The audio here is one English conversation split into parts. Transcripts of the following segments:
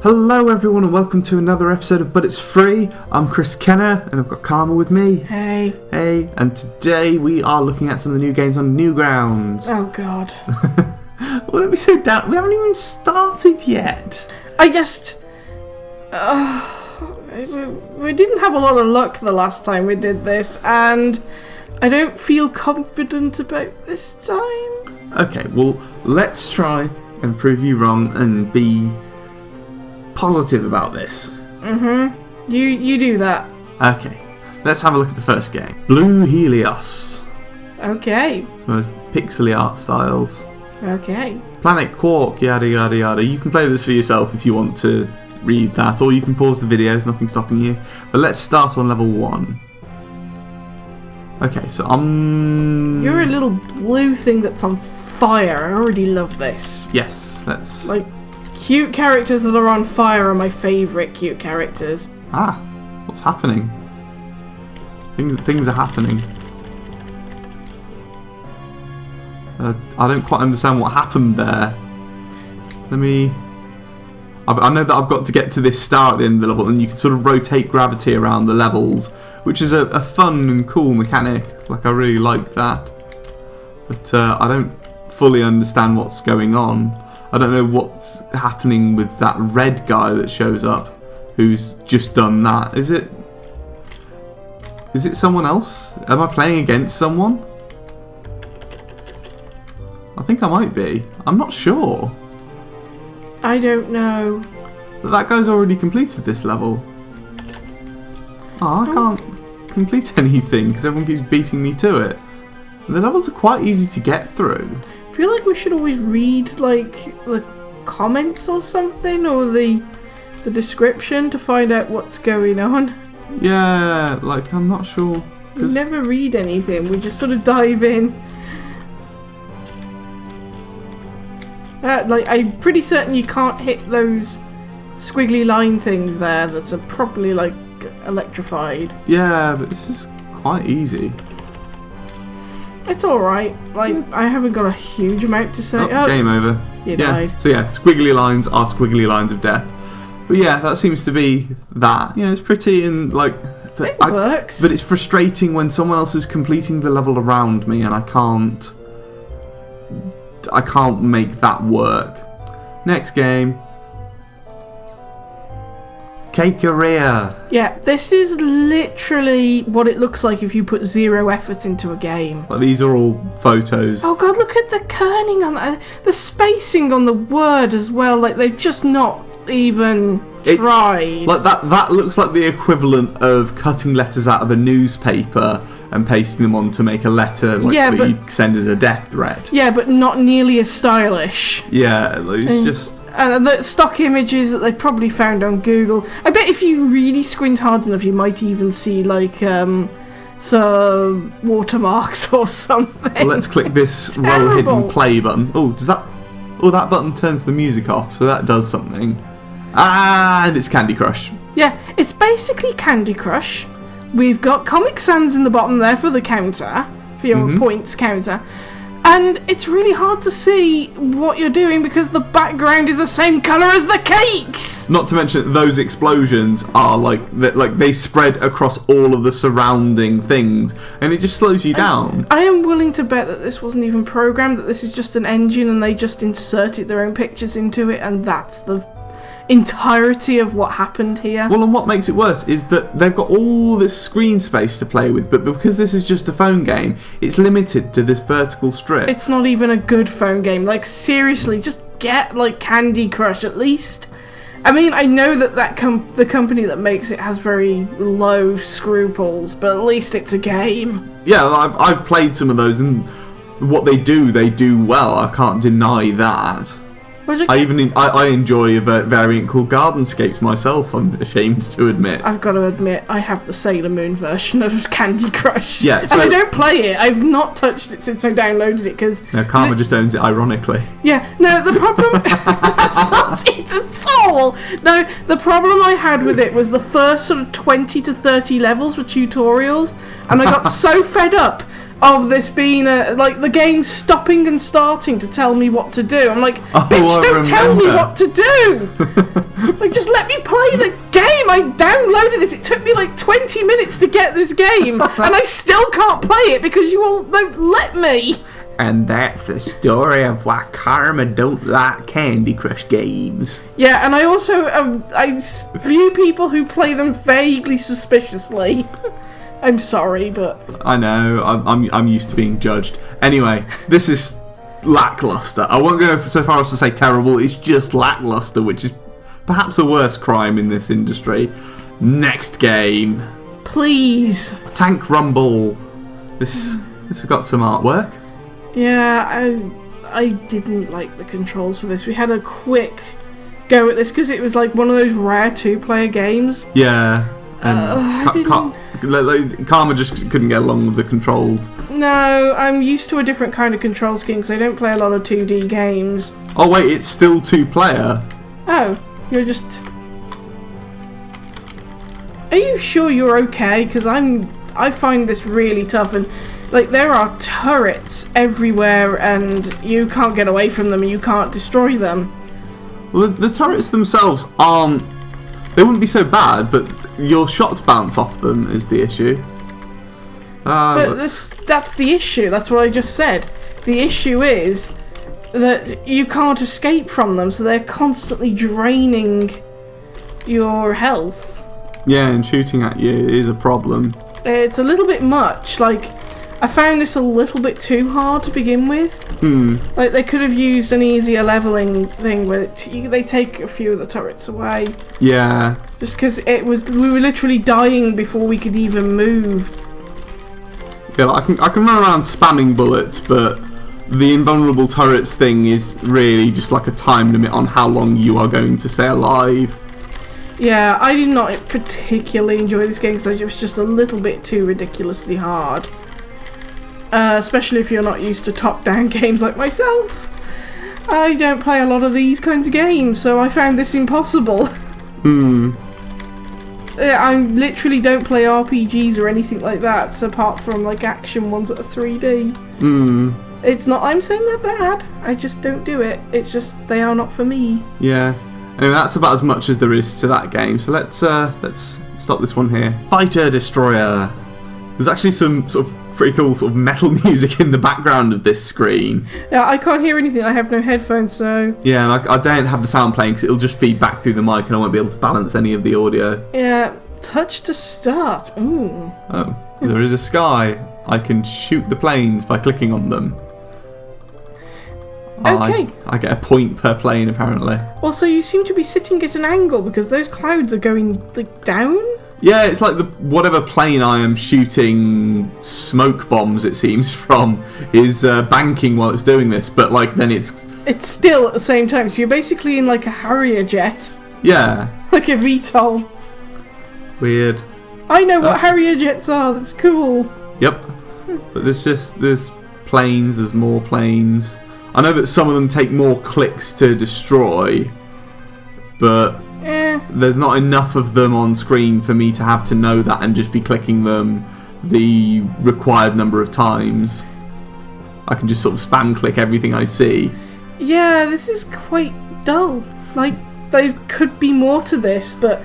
Hello everyone and welcome to another episode of But It's Free. I'm Chris Kenner and I've got Karma with me. Hey. Hey, and today we are looking at some of the new games on Newgrounds. Oh god. Well, don't be so down. We haven't even started yet. I just... we didn't have a lot of luck the last time we did this, and I don't feel confident about this time. Okay, well, let's try and prove you wrong and be positive about this. Mm-hmm. You do that. Okay, let's have a look at the first game. Pluto Helius. Okay. Some of those pixely art styles. Okay. Planet Quark, yada yada yada. You can play this for yourself if you want to read that, or you can pause the video, there's nothing stopping you. But let's start on level 1. Okay, so You're a little blue thing that's on fire. I already love this. Yes, let's... Like, cute characters that are on fire are my favourite cute characters. Ah, what's happening? Things are happening. I don't quite understand what happened there. I know that I've got to get to this star at the end of the level, and you can sort of rotate gravity around the levels, which is a fun and cool mechanic. Like, I really like that. But I don't fully understand what's going on. I don't know what's happening with that red guy that shows up, who's just done that. Is it someone else? Am I playing against someone? I think I might be. I'm not sure. I don't know. But that guy's already completed this level. Oh, I can't complete anything because everyone keeps beating me to it. And the levels are quite easy to get through. I feel like we should always read, like, the comments or something, or the description to find out what's going on. Yeah, like, I'm not sure. We never read anything, we just sort of dive in. Like, I'm pretty certain you can't hit those squiggly line things there that are properly, like, electrified. Yeah, but this is quite easy. It's alright. Like, I haven't got a huge amount to say. Oh, game over. You died. So yeah, squiggly lines are squiggly lines of death. But yeah, that seems to be that. You know, it's pretty and, like... It works. But it's frustrating when someone else is completing the level around me and I can't make that work. Next game. Cakeria. Yeah, this is literally what it looks like if you put zero effort into a game. Like, these are all photos. Oh god, look at the kerning on that. The spacing on the word as well. Like, they've just not even tried. Like, that looks like the equivalent of cutting letters out of a newspaper and pasting them on to make a letter that you'd send as a death threat. Yeah, but not nearly as stylish. Yeah, it's just... And the stock images that they probably found on Google. I bet if you really squint hard enough, you might even see, like, some watermarks or something. Well, let's click this roll hidden play button. Oh, that button turns the music off, so that does something. And it's Candy Crush. Yeah, it's basically Candy Crush. We've got Comic Sans in the bottom there for the counter, for your points counter. And it's really hard to see what you're doing because the background is the same colour as the cakes! Not to mention those explosions are like they spread across all of the surrounding things, and it just slows you down. I am willing to bet that this wasn't even programmed, that this is just an engine and they just inserted their own pictures into it, and that's the entirety of what happened here. Well, and what makes it worse is that they've got all this screen space to play with, but because this is just a phone game, it's limited to this vertical strip. It's not even a good phone game. Like, seriously, just get, like, Candy Crush at least. I mean, I know that the company that makes it has very low scruples, but at least it's a game. Yeah, I've played some of those, and what they do well. I can't deny that. I enjoy a variant called Gardenscapes myself, I'm ashamed to admit. I've got to admit, I have the Sailor Moon version of Candy Crush. Yeah, so, and I don't play it. I've not touched it since I downloaded it because... No, Karma just owns it ironically. Yeah, no, the problem... That's not it at all! No, the problem I had with it was the first sort of 20 to 30 levels were tutorials, and I got so fed up of this being like the game stopping and starting to tell me what to do. I'm like, bitch, don't tell me what to do. Like, just let me play the game. I downloaded this. It took me like 20 minutes to get this game, and I still can't play it because you all don't let me. And that's the story of why Karma don't like Candy Crush games. Yeah, and I also I view people who play them vaguely suspiciously. I'm sorry, but I know I'm used to being judged. Anyway, this is lackluster. I won't go so far as to say terrible. It's just lackluster, which is perhaps a worse crime in this industry. Next game, please. Tank Rumble. This has got some artwork. Yeah, I didn't like the controls for this. We had a quick go at this because it was like one of those rare 2-player games. Yeah, and Karma just couldn't get along with the controls. No, I'm used to a different kind of control scheme because I don't play a lot of 2D games. Oh wait, it's still 2-player. Oh, you're just... Are you sure you're okay? Because I find this really tough, and like there are turrets everywhere and you can't get away from them and you can't destroy them. Well, the turrets themselves aren't... They wouldn't be so bad, but your shots bounce off them is the issue. But that's the issue. That's what I just said. The issue is that you can't escape from them, so they're constantly draining your health. Yeah, and shooting at you is a problem. It's a little bit much. Like, I found this a little bit too hard to begin with. Like, they could have used an easier leveling thing where they take a few of the turrets away. Yeah. Just because we were literally dying before we could even move. Yeah, I can run around spamming bullets, but the invulnerable turrets thing is really just like a time limit on how long you are going to stay alive. Yeah, I did not particularly enjoy this game because it was just a little bit too ridiculously hard. Especially if you're not used to top-down games like myself. I don't play a lot of these kinds of games, so I found this impossible. I literally don't play RPGs or anything like that, so apart from like action ones that are 3D. It's not I'm saying they're bad, I just don't do it. It's just they are not for me. Yeah. Anyway, that's about as much as there is to that game, so let's stop this one here. Fighter Destroyer. There's actually some sort of pretty cool sort of metal music in the background of this screen. Yeah, I can't hear anything. I have no headphones, so... Yeah, and I don't have the sound playing because it'll just feed back through the mic and I won't be able to balance any of the audio. Yeah, touch to start. Ooh. Oh, there is a sky. I can shoot the planes by clicking on them. Okay. I get a point per plane, apparently. Also, you seem to be sitting at an angle because those clouds are going, like, down? Yeah, it's like whatever plane I am shooting smoke bombs, it seems, from, is banking while it's doing this, but, like, then it's still at the same time, so you're basically in, like, a Harrier jet. Yeah. Like a VTOL. Weird. I know what Harrier jets are, that's cool. Yep. But there's planes, there's more planes. I know that some of them take more clicks to destroy, but there's not enough of them on screen for me to have to know that and just be clicking them the required number of times. I can just sort of spam click everything I see. Yeah, this is quite dull. Like, there could be more to this, but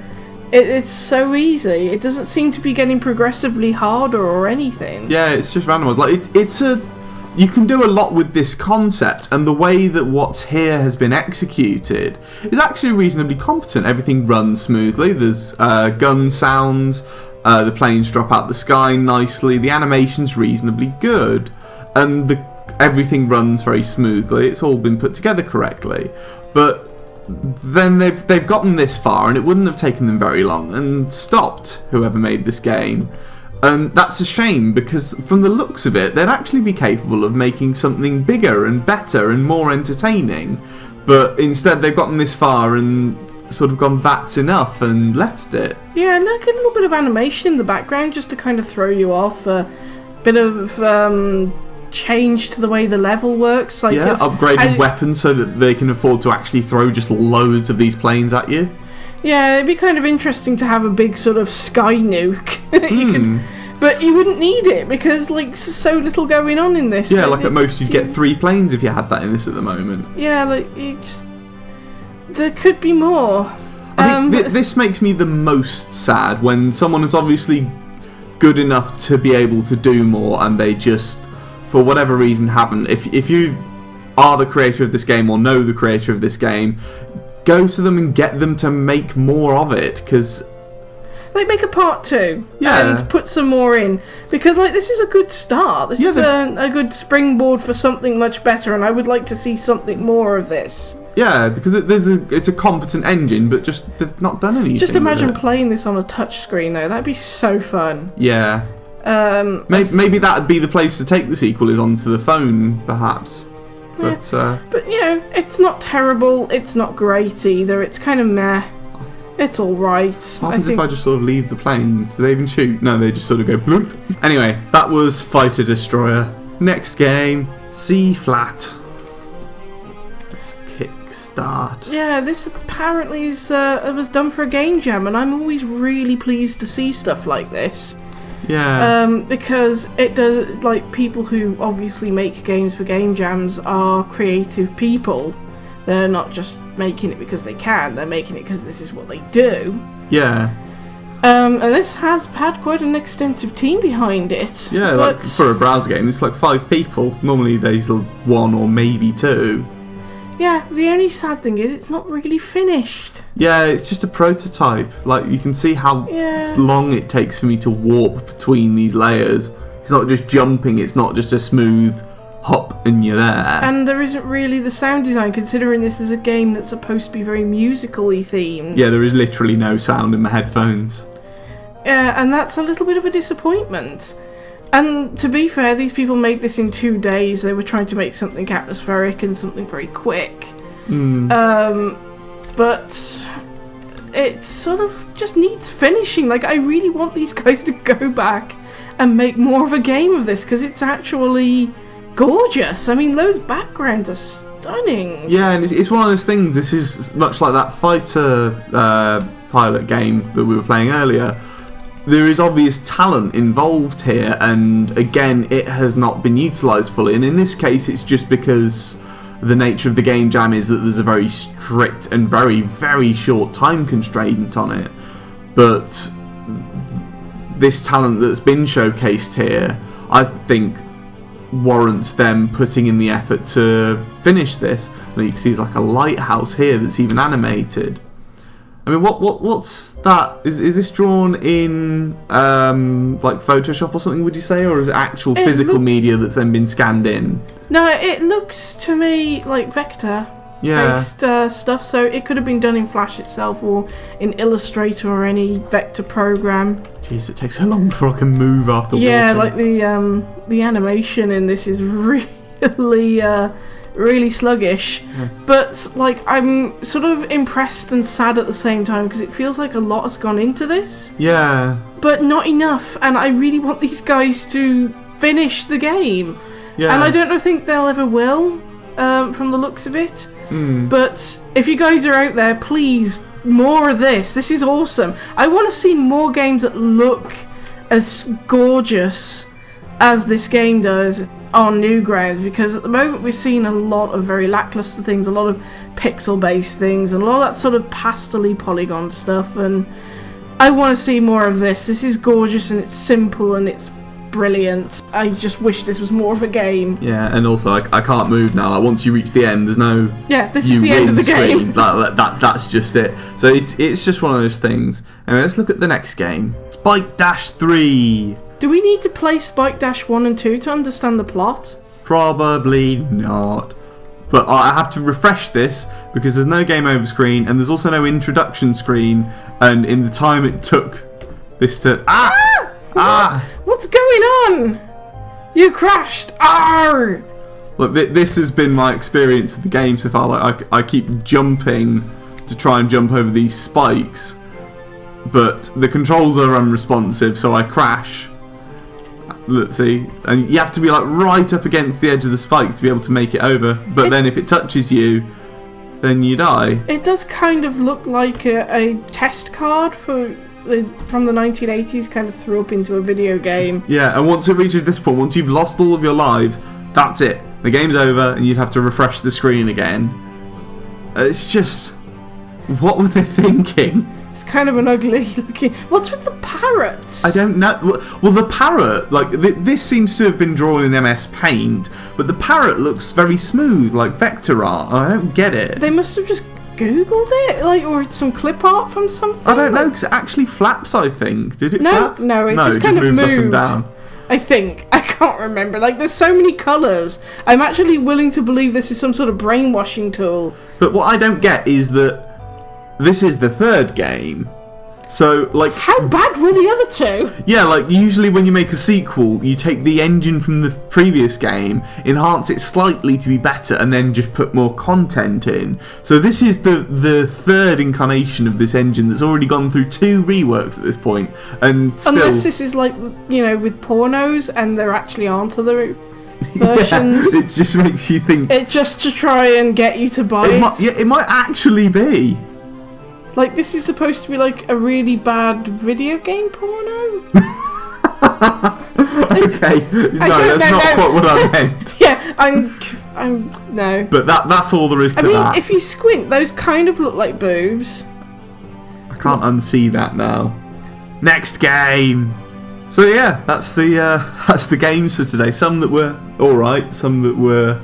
it's so easy. It doesn't seem to be getting progressively harder or anything. Yeah, it's just randomized. Like, you can do a lot with this concept, and the way that what's here has been executed is actually reasonably competent. Everything runs smoothly. There's gun sounds. The planes drop out the sky nicely. The animation's reasonably good, and everything runs very smoothly. It's all been put together correctly. But then they've gotten this far, and it wouldn't have taken them very long, and stopped whoever made this game. And that's a shame, because from the looks of it, they'd actually be capable of making something bigger and better and more entertaining. But instead they've gotten this far and sort of gone, that's enough, and left it. Yeah, like a little bit of animation in the background just to kind of throw you off. A bit of change to the way the level works. Like, yeah, upgraded weapons so that they can afford to actually throw just loads of these planes at you. Yeah, it'd be kind of interesting to have a big sort of sky nuke. But you wouldn't need it because there's so little going on in this. Yeah, at most you'd get 3 planes if you had that in this at the moment. Yeah, there could be more. I think this makes me the most sad when someone is obviously good enough to be able to do more and they just, for whatever reason, haven't. If you are the creator of this game or know the creator of this game, go to them and get them to make more of it, because make a part 2 Yeah. and put some more in, because this is a good start. This is a good springboard for something much better, and I would like to see something more of this. Yeah, because it's a competent engine, but just they've not done anything. Just imagine with it. Playing this on a touch screen though. That'd be so fun. Yeah. Maybe that'd be the place to take the sequel, is onto the phone, perhaps. Yeah. But it's not terrible. It's not great either. It's kind of meh. It's all right. What happens if I just sort of leave the planes? Do they even shoot? No, they just sort of go bloop. Anyway, that was Fighter Destroyer. Next game, CFlat. Let's kickstart. Yeah, this apparently was done for a game jam, and I'm always really pleased to see stuff like this. Yeah. Because it does, people who obviously make games for game jams are creative people. They're not just making it because they can, they're making it because this is what they do. Yeah. And this has had quite an extensive team behind it. Yeah, but for a browser game, it's 5 people. Normally there's 1 or maybe 2. Yeah, the only sad thing is it's not really finished. Yeah, it's just a prototype. You can see how long it takes for me to warp between these layers. It's not just jumping, it's not just a smooth hop and you're there. And there isn't really the sound design, considering this is a game that's supposed to be very musically themed. Yeah, there is literally no sound in my headphones. Yeah, and that's a little bit of a disappointment. And to be fair, these people made this in 2 days. They were trying to make something atmospheric and something very quick. But it sort of just needs finishing. I really want these guys to go back and make more of a game of this, because it's actually gorgeous. I mean, those backgrounds are stunning. Yeah, and it's one of those things. This is much like that fighter pilot game that we were playing earlier. There is obvious talent involved here, and again, it has not been utilised fully. And in this case, it's just because the nature of the game jam is that there's a very strict and very, very short time constraint on it. But this talent that's been showcased here, I think, warrants them putting in the effort to finish this. And you can see there's a lighthouse here that's even animated. I mean, what's that? Is this drawn in Photoshop or something, would you say, or is it actual physical media that's then been scanned in? No, it looks to me like vector-based stuff. So it could have been done in Flash itself, or in Illustrator, or any vector program. Jeez, it takes so long before I can move after walking. Yeah, the animation in this is really really sluggish. Yeah. But I'm sort of impressed and sad at the same time, because it feels like a lot has gone into this. Yeah. But not enough, and I really want these guys to finish the game. Yeah. And I don't think they'll ever will, from the looks of it. But if you guys are out there, please, more of this. This is awesome. I want to see more games that look as gorgeous as this game does on Newgrounds, because at the moment we're seeing a lot of very lackluster things, a lot of pixel-based things, and a lot of that sort of pastel-y polygon stuff, and I want to see more of this. This is gorgeous, and it's simple, and it's brilliant. I just wish this was more of a game. Yeah, and also I can't move now. Once you reach the end, there's no this is the end of the game. That's just it. So it's just one of those things. Anyway, let's look at the next game. Spike Dash 3. Do we need to play Spike Dash 1 and 2 to understand the plot? Probably not. But I have to refresh this because there's no game over screen, and there's also no introduction screen, and in the time it took this to... What's going on? You crashed! Arr! Look, this has been my experience of the game so far. I keep jumping to try and jump over these spikes, but the controls are unresponsive, so I crash. Let's see, and you have to be right up against the edge of the spike to be able to make it over, but then if it touches you, then you die. It does kind of look like a test card for from the 1980s kind of threw up into a video game. Yeah, and once it reaches this point, once you've lost all of your lives, that's it. The game's over, and you'd have to refresh the screen again. It's just, what were they thinking? It's kind of an ugly looking. What's with the parrots? I don't know. Well, the parrot, like this seems to have been drawn in MS Paint, but the parrot looks very smooth, like vector art. I don't get it. They must have just Googled it, like, or it's some clip art from something. I don't know, because it actually flaps. I think. Did it flap? No, it just kind of moves moved. Up and down. I think. I can't remember. Like, there's so many colours. I'm actually willing to believe this is some sort of brainwashing tool. But what I don't get is that this is the third game. So, like... How bad were the other two? Yeah, like, usually when you make a sequel, you take the engine from the previous game, enhance it slightly to be better, and then just put more content in. So this is the third incarnation of this engine that's already gone through 2 reworks at this point, and still... Unless this is like, you know, with pornos, and there actually aren't other versions. Yeah, it just makes you think... It just to try and get you to buy it. It might actually be. Like, this is supposed to be like a really bad video game porno? Okay, no, that's not quite what I meant. Yeah, I'm no. But that's all there is to that. I mean, if you squint, those kind of look like boobs. I can't unsee that now. Next game. So yeah, that's the games for today. Some that were alright, some that were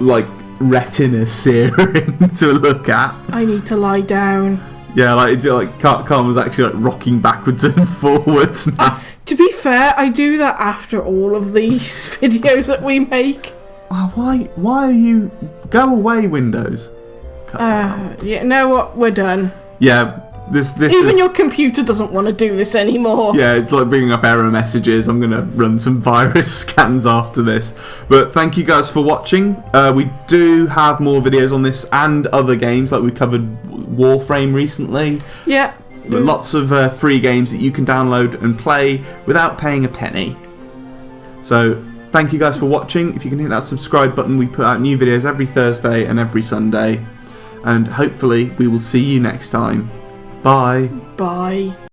like retina searing to look at. I need to lie down. Yeah, like Karma's actually like rocking backwards and forwards now. To be fair, I do that after all of these videos that we make. Why are you... Go away, Windows. Yeah, you know what? We're done. Yeah, this Even your computer doesn't want to do this anymore. Yeah, it's like bringing up error messages. I'm going to run some virus scans after this. But thank you guys for watching. We do have more videos on this and other games, like we covered Warframe recently. Yeah. Lots of free games that you can download and play without paying a penny. So thank you guys for watching. If you can hit that subscribe button, we put out new videos every Thursday and every Sunday. And hopefully we will see you next time. Bye. Bye.